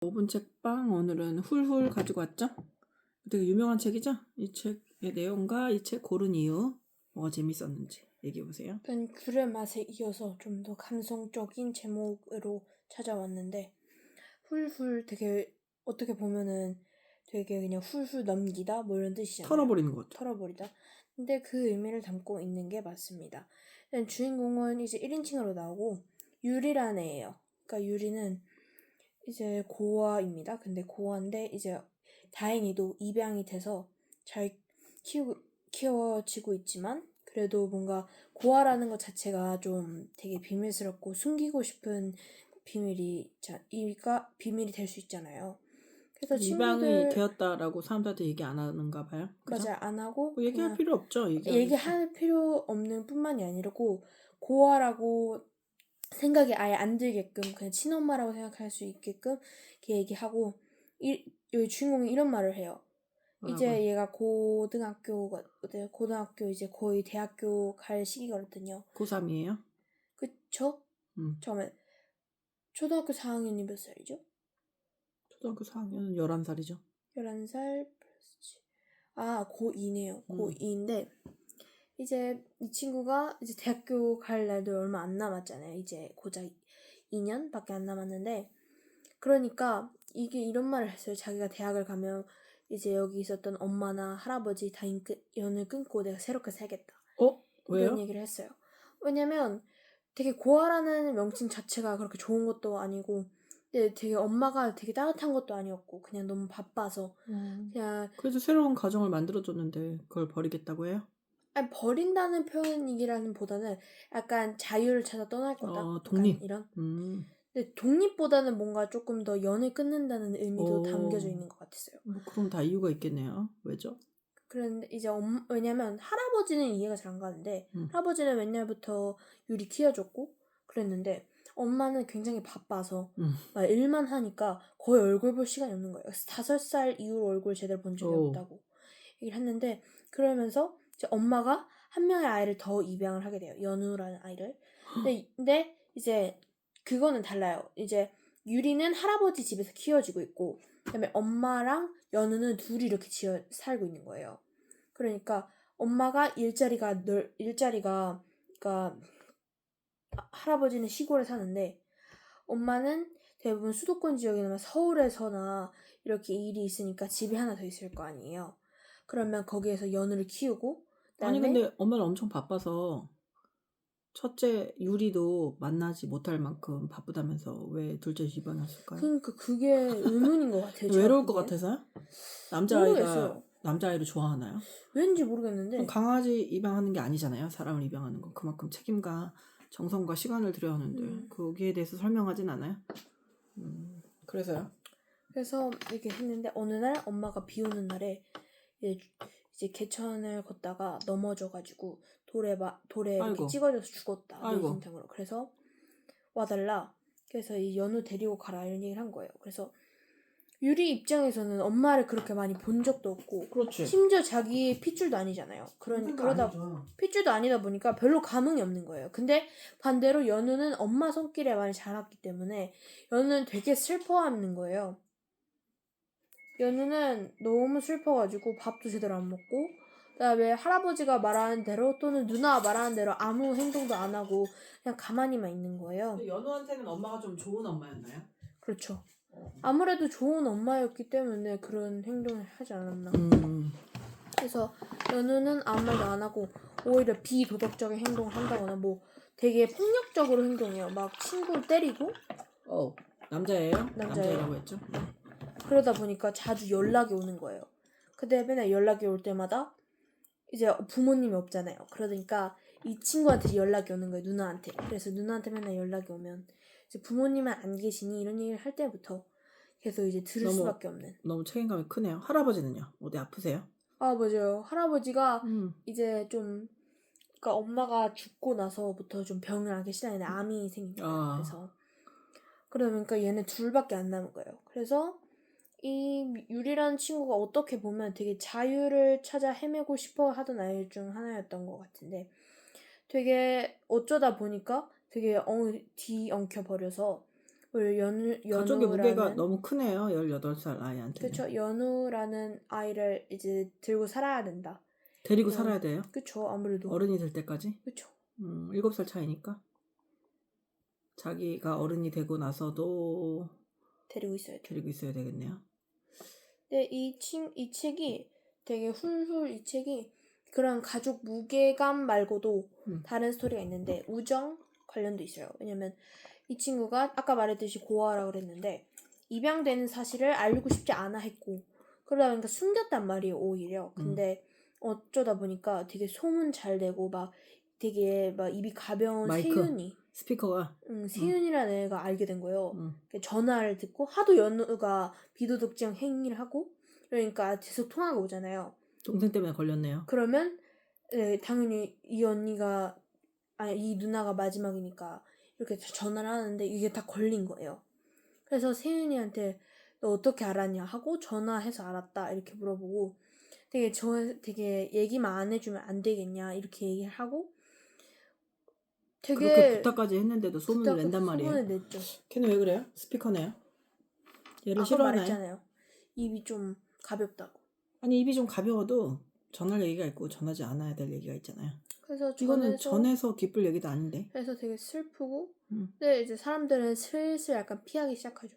5분 책방 오늘은 훌훌 가지고 왔죠? 되게 유명한 책이죠? 이 책의 내용과 이 책 고른 이유 뭐가 재밌었는지 얘기해보세요. 귤의 맛에 이어서 좀 더 감성적인 제목으로 찾아왔는데 훌훌 되게 어떻게 보면은 되게 그냥 훌훌 넘기다 뭐 이런 뜻이잖아요. 털어버리는 거죠. 털어버리다. 근데 그 의미를 담고 있는 게 맞습니다. 일단 주인공은 이제 1인칭으로 나오고 유리라는 애예요. 그러니까 유리는 이제 고아입니다. 근데 고아인데 이제 다행히도 입양이 돼서 잘 키워지고 있지만 그래도 뭔가 고아라는 것 자체가 좀 되게 비밀스럽고 숨기고 싶은 비밀이 될 수 있잖아요. 그래서 입양이 친구들 되었다라고 사람들한테 얘기 안 하는가 봐요. 그죠? 맞아 안 하고 뭐 얘기할 그냥 필요 없죠. 얘기할 필요 없는 뿐만이 아니고 고아라고 생각이 아예 안 들게끔 그냥 친엄마라고 생각할 수 있게끔 이렇게 얘기하고 여기 주인공이 이런 말을 해요. 뭐라고요? 이제 얘가 고등학교 이제 거의 대학교 갈 시기거든요. 고3이에요? 그쵸? 잠깐만. 초등학교 4학년이 몇 살이죠? 초등학교 4학년은 11살이죠. 11살 고2네요. 고2인데 이제 이 친구가 이제 대학교 갈 날도 얼마 안 남았잖아요. 이제 고작 2년밖에 안 남았는데 그러니까 이게 이런 말을 했어요. 자기가 대학을 가면 이제 여기 있었던 엄마나 할아버지 다 연을 끊고 내가 새롭게 살겠다. 왜요? 이런 얘기를 했어요. 왜냐면 되게 고아라는 명칭 자체가 그렇게 좋은 것도 아니고 근데 되게 엄마가 되게 따뜻한 것도 아니었고 그냥 너무 바빠서 그냥 그래도 새로운 가정을 만들어줬는데 그걸 버리겠다고 해요? 아니, 버린다는 표현이라기보다는 약간 자유를 찾아 떠날 거다. 독립. 약간 이런. 음. 근데 독립보다는 뭔가 조금 더 연을 끊는다는 의미도 오. 담겨져 있는 것 같았어요. 뭐 그럼 다 이유가 있겠네요. 왜죠? 그런데 이제 왜냐면 할아버지는 이해가 잘 안 가는데 할아버지는 맨날부터 유리 키워줬고 그랬는데 엄마는 굉장히 바빠서 막 일만 하니까 거의 얼굴 볼 시간이 없는 거예요. 5살 이후로 얼굴 제대로 본 적이 없다고 얘기를 했는데 그러면서 이제 엄마가 한 명의 아이를 더 입양을 하게 돼요. 연우라는 아이를. 근데 이제 그거는 달라요. 이제 유리는 할아버지 집에서 키워지고 있고 그다음에 엄마랑 연우는 둘이 이렇게 살고 있는 거예요. 그러니까 엄마가 일자리가 그러니까 할아버지는 시골에 사는데 엄마는 대부분 수도권 지역이나 서울에서나 이렇게 일이 있으니까 집이 하나 더 있을 거 아니에요. 그러면 거기에서 연우를 키우고 그다음에 아니 근데 엄마는 엄청 바빠서 첫째 유리도 만나지 못할 만큼 바쁘다면서 왜 둘째 입양했을까요? 그러니까 그게 의문인 것 같아요. 제가 외로울 것 보기엔. 같아서요? 모르겠어요. 남자아이를 좋아하나요? 왠지 모르겠는데 강아지 입양하는 게 아니잖아요. 사람을 입양하는 건 그만큼 책임과 정성과 시간을 들여야 하는데 거기에 대해서 설명하진 않아요. 그래서요? 그래서 이렇게 했는데 어느 날 엄마가 비 오는 날에 이제 개천을 걷다가 넘어져가지고 돌에 이렇게 아이고. 찍어져서 죽었다. 아이고. 뇌진탕으로. 그래서 와달라. 그래서 이 연우 데리고 가라 이런 얘기를 한 거예요. 그래서 유리 입장에서는 엄마를 그렇게 많이 본 적도 없고 그렇지. 심지어 자기 핏줄도 아니잖아요. 그러다 핏줄도 아니다 보니까 별로 감흥이 없는 거예요. 근데 반대로 연우는 엄마 손길에 많이 자랐기 때문에 연우는 되게 슬퍼하는 거예요. 연우는 너무 슬퍼가지고 밥도 제대로 안 먹고 그다음에 할아버지가 말하는 대로 또는 누나가 말하는 대로 아무 행동도 안 하고 그냥 가만히만 있는 거예요. 연우한테는 엄마가 좀 좋은 엄마였나요? 그렇죠. 아무래도 좋은 엄마였기 때문에 그런 행동을 하지 않았나. 그래서 연우는 아무 말도 안 하고 오히려 비도덕적인 행동을 한다거나 뭐 되게 폭력적으로 행동해요. 막 친구를 때리고. 남자예요? 남자예요. 남자라고 했죠? 그러다 보니까 자주 연락이 오는 거예요. 근데 맨날 연락이 올 때마다 이제 부모님이 없잖아요. 그러니까 이 친구한테 연락이 오는 거예요. 누나한테. 그래서 누나한테 맨날 연락이 오면 이제 부모님은 안 계시니 이런 얘기를 할 때부터 계속 이제 들을 수밖에 없는. 너무 책임감이 크네요. 할아버지는요? 어디 아프세요? 맞아요. 할아버지가 이제 좀 그러니까 엄마가 죽고 나서부터 좀 병을 앓기 시작했는데 암이 생긴 거예요. 그래서 그러니까 얘네 둘밖에 안 남은 거예요. 그래서 이 유리라는 친구가 어떻게 보면 되게 자유를 찾아 헤매고 싶어 하던 아이 중 하나였던 것 같은데 되게 어쩌다 보니까 되게 뒤엉켜 버려서 가족의 무게가 연우라는 너무 크네요. 18살 아이한테. 그쵸. 연우라는 아이를 이제 들고 살아야 된다. 데리고 살아야 돼요? 그쵸. 아무래도. 어른이 될 때까지? 그쵸. 7살 차이니까. 자기가 어른이 되고 나서도 데리고 있어야 돼. 데리고 있어야 되겠네요. 근데 이 책이 되게 훌훌 이 책이 그런 가족 무게감 말고도 다른 스토리가 있는데 우정 관련도 있어요. 왜냐면 이 친구가 아까 말했듯이 고아라고 그랬는데 입양되는 사실을 알리고 싶지 않아 했고 그러다 보니까 숨겼단 말이에요. 오히려. 근데 어쩌다 보니까 되게 소문 잘 되고 막 되게 막 입이 가벼운 마이크, 세윤이 스피커가 세윤이라는 애가 알게 된 거예요. 전화를 듣고 하도 연우가 비도덕적 행위를 하고 그러니까 계속 통화가 오잖아요. 동생 때문에 걸렸네요. 그러면 당연히 이 언니가 이 누나가 마지막이니까 이렇게 전화를 하는데 이게 다 걸린 거예요. 그래서 세윤이한테 너 어떻게 알았냐 하고 전화해서 알았다 이렇게 물어보고 되게 얘기만 안 해주면 안 되겠냐 이렇게 얘기를 하고 되게 그렇게 부탁까지 했는데도 소문을 낸단 말이에요. 소문을 냈죠. 걔는 왜 그래요? 스피커네요. 얘를 아까 싫어하나요? 말했잖아요. 입이 좀 가볍다고. 아니 입이 좀 가벼워도 전할 얘기가 있고 전하지 않아야 될 얘기가 있잖아요. 그래서 이거는 전해서 기쁠 얘기도 아닌데. 그래서 되게 슬프고 근데 이제 사람들은 슬슬 약간 피하기 시작하죠.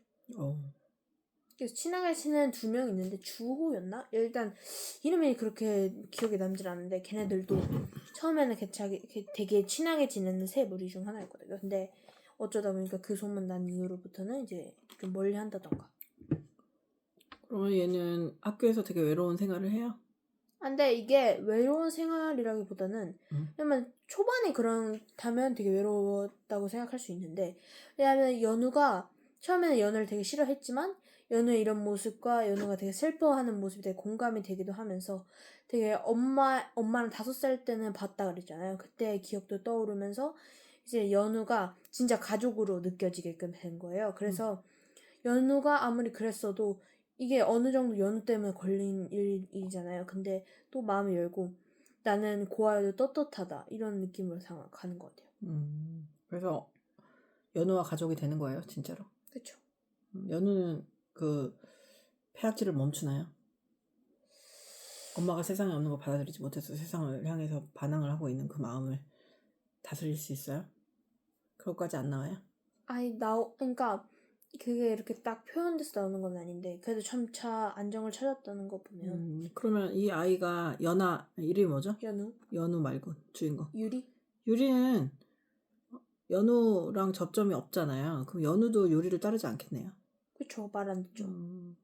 그래서 친하게 지내는 2명 있는데 주호였나? 일단 이름이 그렇게 기억에 남질 않는데 걔네들도 처음에는 되게 친하게 지내는 세 무리 중 하나였거든요. 근데 어쩌다 보니까 그 소문 난 이후로부터는 이제 좀 멀리 한다던가. 그러면 얘는 학교에서 되게 외로운 생활을 해요? 근데 이게 외로운 생활이라기보다는 왜냐면 초반에 그렇다면 되게 외로웠다고 생각할 수 있는데 왜냐면 연우가 처음에는 연우를 되게 싫어했지만 연우의 이런 모습과 연우가 되게 슬퍼하는 모습이 되게 공감이 되기도 하면서 되게 엄마랑 5살 때는 봤다 그랬잖아요. 그때의 기억도 떠오르면서 이제 연우가 진짜 가족으로 느껴지게끔 된 거예요. 그래서 연우가 아무리 그랬어도 이게 어느 정도 연우 때문에 걸린 일이잖아요. 근데 또 마음을 열고 나는 고아여도 떳떳하다 이런 느낌으로 가는 것 같아요. 그래서 연우와 가족이 되는 거예요, 진짜로. 그렇죠. 연우는 그 폐악질을 멈추나요? 엄마가 세상에 없는 거 받아들이지 못해서 세상을 향해서 반항을 하고 있는 그 마음을 다스릴 수 있어요? 그것까지 안 나와요? 그러니까 그게 이렇게 딱 표현돼서 나오는 건 아닌데 그래도 점차 안정을 찾았다는 거 보면 그러면 이 아이가 연아 이름이 뭐죠? 연우 말고 주인공 유리는 연우랑 접점이 없잖아요. 그럼 연우도 유리를 따르지 않겠네요. 그쵸. 말 안 듣죠.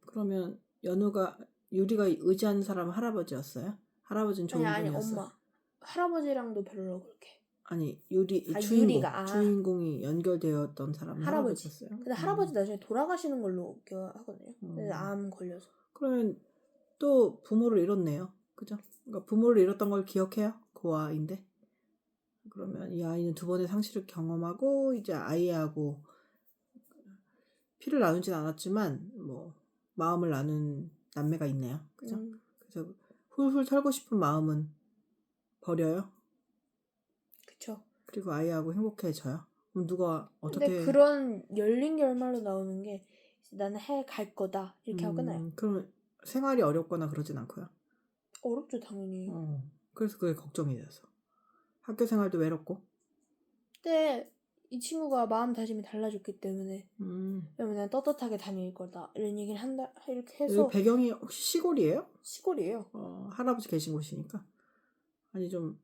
그러면 유리가 의지하는 사람은 할아버지였어요? 할아버지는 좋은 아니 분이었어요? 엄마 할아버지랑도 별로 그렇게 아니 주인공 유리가 주인공이 연결되었던 사람은 할아버지였어요. 근데 할아버지 나중에 돌아가시는 걸로 기억하거든요. 그래서 암 걸려서. 그러면 또 부모를 잃었네요. 그죠? 그러니까 부모를 잃었던 걸 기억해요. 그 아이인데. 그러면 이 아이는 2번의 상실을 경험하고 이제 아이하고 피를 나누진 않았지만 뭐 마음을 나눈 남매가 있네요. 그죠? 그래서 훌훌 털고 싶은 마음은 버려요. 그쵸. 그리고 아이하고 행복해져요. 그럼 누가 어떻게? 근데 그런 열린 결말로 나오는 게 나는 해 갈 거다 이렇게 하고 끝나요. 그러면 생활이 어렵거나 그러진 않고요? 어렵죠 당연히. 그래서 그게 걱정이 돼서 학교 생활도 외롭고. 근데 이 친구가 마음다짐이 달라졌기 때문에 그러면 난 떳떳하게 다닐 거다 이런 얘기를 한다 이렇게 해서. 배경이 혹시 시골이에요? 시골이에요. 할아버지 계신 곳이니까. 아니 좀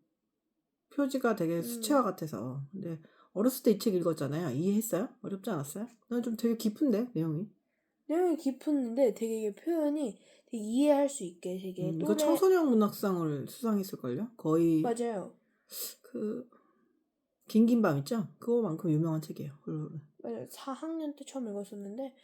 표지가 되게 수채화 같아서. 근데 어렸을 때 이 책 읽었잖아요. 이해했어요? 어렵지 않았어요? 난 좀 되게 깊은데 내용이 깊은데 되게 이게 표현이 되게 이해할 수 있게 되게 이거 청소년 문학상을 수상했을걸요? 거의. 맞아요. 그 긴긴 밤 있죠? 그거만큼 유명한 책이에요. 맞아요. 4학년 때 처음 읽었었는데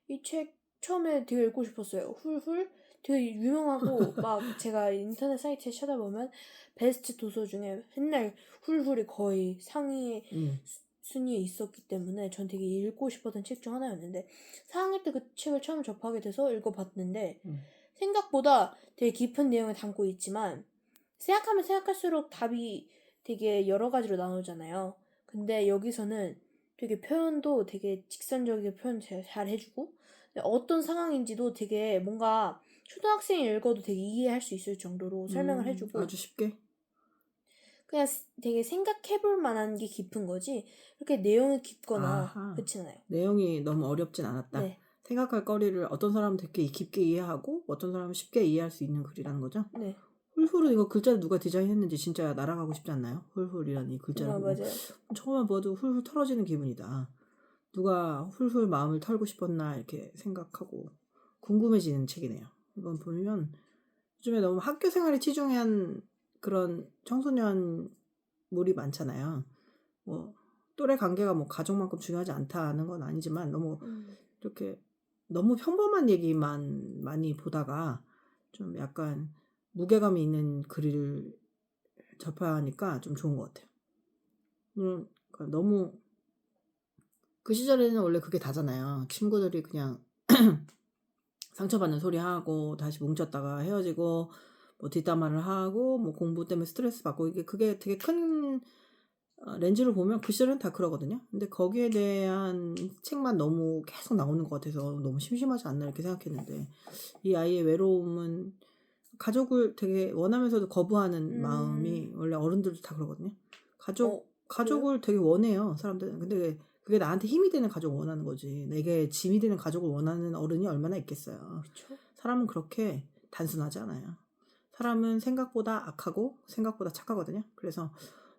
이 책 처음에 되게 읽고 싶었어요. 훌훌 되게 유명하고 막 제가 인터넷 사이트에 찾아보면 베스트 도서 중에 맨날 훌훌이 거의 상위 순위에 있었기 때문에 전 되게 읽고 싶었던 책 중 하나였는데 4학년 때 그 책을 처음 접하게 돼서 읽어봤는데 생각보다 되게 깊은 내용을 담고 있지만 생각하면 생각할수록 답이 되게 여러 가지로 나오잖아요. 근데 여기서는 되게 표현도 되게 직선적이게 표현 잘 해주고 어떤 상황인지도 되게 뭔가 초등학생이 읽어도 되게 이해할 수 있을 정도로 설명을 해주고 아주 쉽게. 그냥 되게 생각해볼 만한 게 깊은 거지 그렇게 내용이 깊거나 아하. 그렇진 않아요. 내용이 너무 어렵진 않았다. 네. 생각할 거리를 어떤 사람은 되게 깊게 이해하고 어떤 사람은 쉽게 이해할 수 있는 글이라는 거죠. 네. 훌훌은 이거 글자를 누가 디자인했는지 진짜 날아가고 싶지 않나요? 훌훌이라는 이 글자를 보고 맞아요. 처음에 봐도 훌훌 털어지는 기분이다. 누가 훌훌 마음을 털고 싶었나 이렇게 생각하고 궁금해지는 책이네요. 이번 보면 요즘에 너무 학교 생활에 치중한 그런 청소년물이 많잖아요. 뭐 또래 관계가 뭐 가족만큼 중요하지 않다는 건 아니지만 너무 이렇게 너무 평범한 얘기만 많이 보다가 좀 약간 무게감이 있는 글을 접하니까 좀 좋은 것 같아요. 그러니까 너무 그 시절에는 원래 그게 다잖아요. 친구들이 그냥 상처받는 소리 하고 다시 뭉쳤다가 헤어지고 뭐 뒷담화를 하고 뭐 공부 때문에 스트레스 받고 그게 되게 큰 렌즈를 보면 그 시절은 다 그러거든요. 근데 거기에 대한 책만 너무 계속 나오는 것 같아서 너무 심심하지 않나 이렇게 생각했는데 이 아이의 외로움은 가족을 되게 원하면서도 거부하는 마음이 원래 어른들도 다 그러거든요. 가족을 되게 원해요, 사람들은. 근데 그게 나한테 힘이 되는 가족을 원하는 거지. 내게 짐이 되는 가족을 원하는 어른이 얼마나 있겠어요. 그쵸? 사람은 그렇게 단순하지 않아요. 사람은 생각보다 악하고 생각보다 착하거든요. 그래서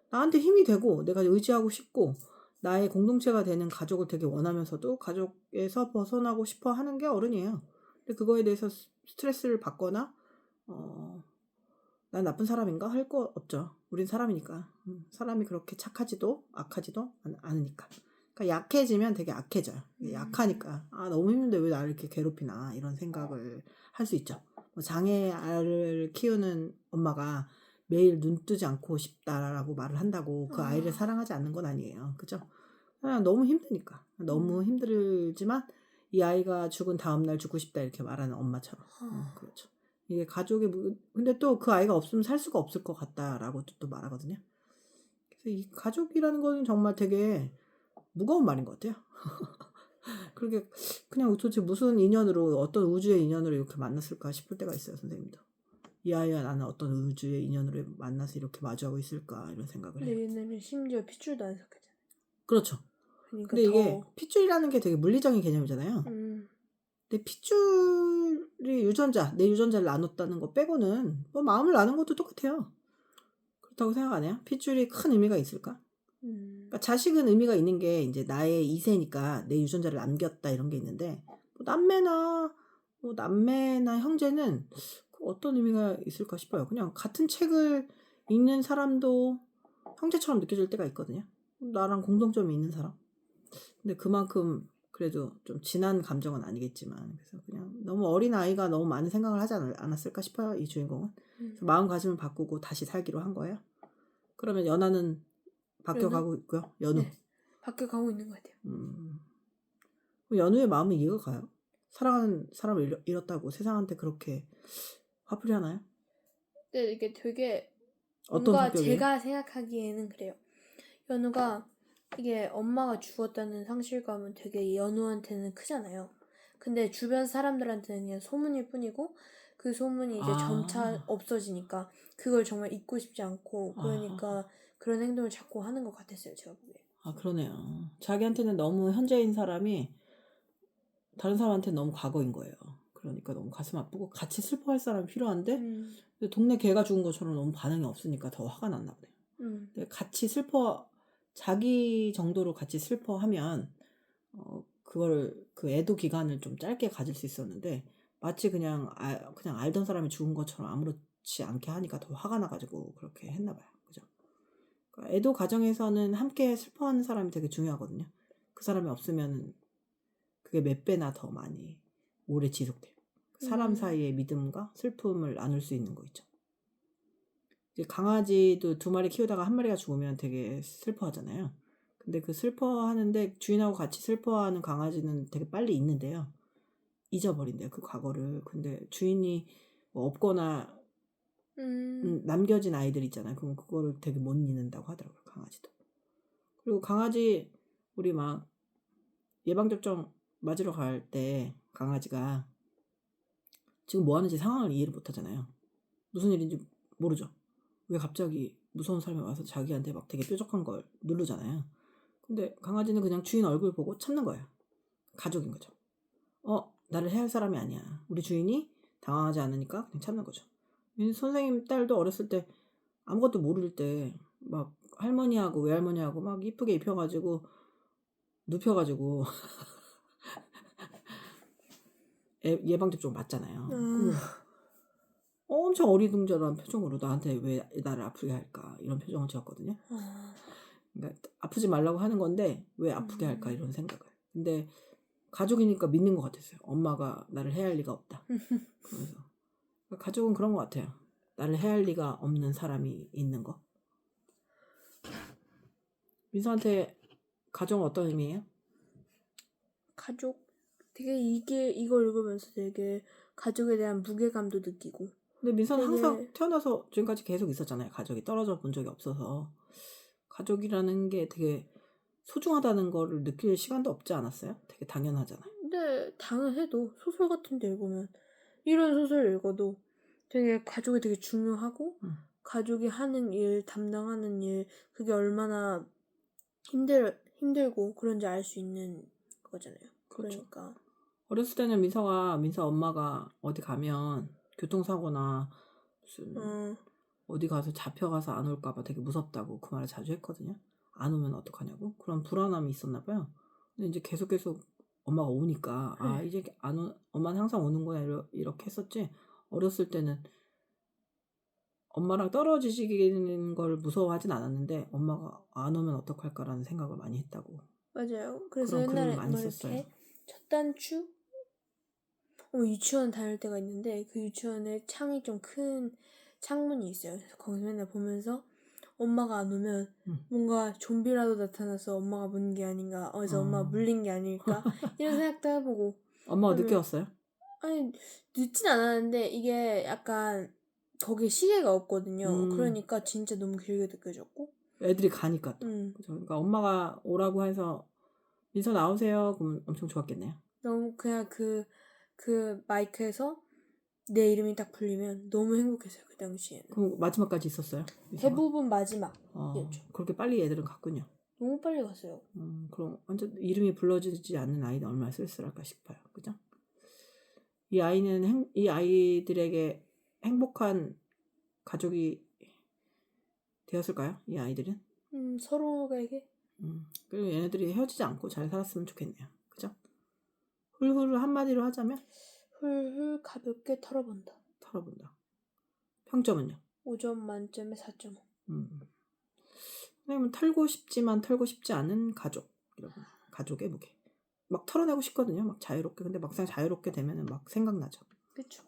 나한테 힘이 되고 내가 의지하고 싶고 나의 공동체가 되는 가족을 되게 원하면서도 가족에서 벗어나고 싶어 하는 게 어른이에요. 근데 그거에 대해서 스트레스를 받거나 난 나쁜 사람인가 할 거 없죠. 우린 사람이니까. 사람이 그렇게 착하지도 악하지도 않으니까. 그러니까 약해지면 되게 악해져요. 약하니까 너무 힘든데 왜 나를 이렇게 괴롭히나 이런 생각을 할 수 있죠. 뭐 장애 아이를 키우는 엄마가 매일 눈 뜨지 않고 싶다라고 말을 한다고 그 아이를 사랑하지 않는 건 아니에요. 그죠? 그냥 너무 힘드니까. 너무 힘들지만 이 아이가 죽은 다음 날 죽고 싶다 이렇게 말하는 엄마처럼. 그렇죠. 이게 가족의 근데 또 그 아이가 없으면 살 수가 없을 것 같다라고 또 말하거든요. 그래서 이 가족이라는 거는 정말 되게 무거운 말인 것 같아요. 그렇게 그냥 도대체 무슨 인연으로 어떤 우주의 인연으로 이렇게 만났을까 싶을 때가 있어요, 선생님도. 이 아이와 나는 어떤 우주의 인연으로 만나서 이렇게 마주하고 있을까 이런 생각을 해요. 근데 얘네는 심지어 핏줄도 안 섞였잖아요. 그렇죠. 그러니까 근데 이게 핏줄이라는 게 되게 물리적인 개념이잖아요. 근데 핏줄이 유전자, 내 유전자를 나눴다는 거 빼고는 뭐 마음을 나눈 것도 똑같아요. 그렇다고 생각 안 해요? 핏줄이 큰 의미가 있을까? 그러니까 자식은 의미가 있는 게 이제 나의 이세니까 내 유전자를 남겼다 이런 게 있는데 뭐 남매나 형제는 어떤 의미가 있을까 싶어요. 그냥 같은 책을 읽는 사람도 형제처럼 느껴질 때가 있거든요. 나랑 공통점이 있는 사람. 근데 그만큼 그래도 좀 진한 감정은 아니겠지만 그래서 그냥 너무 어린 아이가 너무 많은 생각을 하지 않았을까 싶어요. 이 주인공은. 그래서 마음가짐을 바꾸고 다시 살기로 한 거예요. 그러면 연하는 바뀌어가고 있고요. 연우. 네, 바뀌어가고 있는 것 같아요. 연우의 마음은 이해가 가요. 사랑하는 사람을 잃었다고 세상한테 그렇게 화풀이 하나요? 근데 이게 되게 어떤 뭔가 성격이에요? 제가 생각하기에는 그래요. 연우가 이게 엄마가 죽었다는 상실감은 되게 연우한테는 크잖아요. 근데 주변 사람들한테는 그냥 소문일 뿐이고 그 소문이 이제 점차 없어지니까 그걸 정말 잊고 싶지 않고 그러니까 그런 행동을 자꾸 하는 것 같았어요. 제가 보기에. 그러네요. 자기한테는 너무 현재인 사람이 다른 사람한테는 너무 과거인 거예요. 그러니까 너무 가슴 아프고 같이 슬퍼할 사람이 필요한데 근데 동네 개가 죽은 것처럼 너무 반응이 없으니까 더 화가 났나 보네요. 근데 같이 자기 정도로 같이 슬퍼하면 그걸 그 애도 기간을 좀 짧게 가질 수 있었는데 마치 그냥 알던 사람이 죽은 것처럼 아무렇지 않게 하니까 더 화가 나가지고 그렇게 했나 봐요. 그죠? 그러니까 애도 가정에서는 함께 슬퍼하는 사람이 되게 중요하거든요. 그 사람이 없으면 그게 몇 배나 더 많이 오래 지속돼요. 사람 사이의 믿음과 슬픔을 나눌 수 있는 거 있죠. 이제 강아지도 2마리 키우다가 1마리가 죽으면 되게 슬퍼하잖아요. 근데 그 슬퍼하는데 주인하고 같이 슬퍼하는 강아지는 되게 빨리 잊는데요. 잊어버린대요, 그 과거를. 근데 주인이 뭐 없거나 남겨진 아이들 있잖아요. 그럼 그거를 되게 못 잊는다고 하더라고요, 강아지도. 그리고 강아지 우리 막 예방접종 맞으러 갈 때 강아지가 지금 뭐 하는지 상황을 이해를 못 하잖아요. 무슨 일인지 모르죠. 왜 갑자기 무서운 사람이 와서 자기한테 막 되게 뾰족한 걸 누르잖아요. 근데 강아지는 그냥 주인 얼굴 보고 참는 거예요. 가족인 거죠. 나를 해할 사람이 아니야. 우리 주인이 당황하지 않으니까 그냥 참는 거죠. 선생님 딸도 어렸을 때 아무것도 모를 때 막 할머니하고 외할머니하고 막 이쁘게 입혀가지고 눕혀가지고 예방접종 맞잖아요. 그럼 엄청 어리둥절한 표정으로 나한테 왜 나를 아프게 할까 이런 표정을 지었거든요. 그러니까 아프지 말라고 하는 건데 왜 아프게 할까 이런 생각을. 근데 가족이니까 믿는 것 같았어요. 엄마가 나를 해할 리가 없다. 그래서 가족은 그런 것 같아요. 나를 해할 리가 없는 사람이 있는 거. 민서한테 가족은 어떤 의미예요? 가족 되게 이걸 읽으면서 되게 가족에 대한 무게감도 느끼고. 근데 민서는 되게... 항상 태어나서 지금까지 계속 있었잖아요. 가족이 떨어져 본 적이 없어서 가족이라는 게 되게 소중하다는 거를 느낄 시간도 없지 않았어요? 되게 당연하잖아요. 근데 당연해도 소설 같은 데 읽으면 이런 소설 읽어도 되게 가족이 되게 중요하고 가족이 하는 일, 담당하는 일 그게 얼마나 힘들고 그런지 알 수 있는 거잖아요. 그렇죠. 그러니까 어렸을 때는 민서 엄마가 어디 가면 교통사고나 무슨 어디 가서 잡혀가서 안 올까봐 되게 무섭다고 그 말을 자주 했거든요. 안 오면 어떡하냐고. 그런 불안함이 있었나 봐요. 근데 이제 계속 엄마가 오니까 이제 엄마는 항상 오는구나 이렇게 했었지. 어렸을 때는 엄마랑 떨어지시는 걸 무서워하진 않았는데 엄마가 안 오면 어떡할까라는 생각을 많이 했다고. 맞아요. 그래서 그런 글을 옛날에 많이 뭐 썼어요. 이렇게 첫 단추 유치원 다닐 때가 있는데 그 유치원에 창이 좀 큰 창문이 있어요. 그래서 거기서 맨날 보면서 엄마가 안 오면 뭔가 좀비라도 나타나서 엄마가 문 게 아닌가, 그래서 엄마가 물린 게 아닐까 이런 생각도 해보고. 엄마가 늦게 왔어요? 아니 늦진 않았는데 이게 약간 거기에 시계가 없거든요. 그러니까 진짜 너무 길게 느껴졌고. 애들이 가니까 또. 그죠? 그러니까 엄마가 오라고 해서 민서 나오세요. 그러면 엄청 좋았겠네요. 너무 그냥 그 마이크에서 내 이름이 딱 불리면 너무 행복했어요. 그 당시에는. 그럼 마지막까지 있었어요? 민서가? 대부분 마지막이었죠. 그렇게 빨리 애들은 갔군요. 너무 빨리 갔어요. 그럼 완전 이름이 불러지지 않는 아이는 얼마나 쓸쓸할까 싶어요. 그죠? 이 아이들에게 행복한 가족이 되었을까요? 이 아이들은? 서로에게. 그리고 얘네들이 헤어지지 않고 잘 살았으면 좋겠네요. 그죠? 훌훌 한마디로 하자면? 훌훌 가볍게 털어본다. 평점은요? 5점 만점에 4.5. 왜냐면 털고 싶지만 털고 싶지 않은 가족. 여러분. 가족의 무게. 막 털어내고 싶거든요. 막 자유롭게. 근데 막상 자유롭게 되면은 막 생각나죠. 그쵸.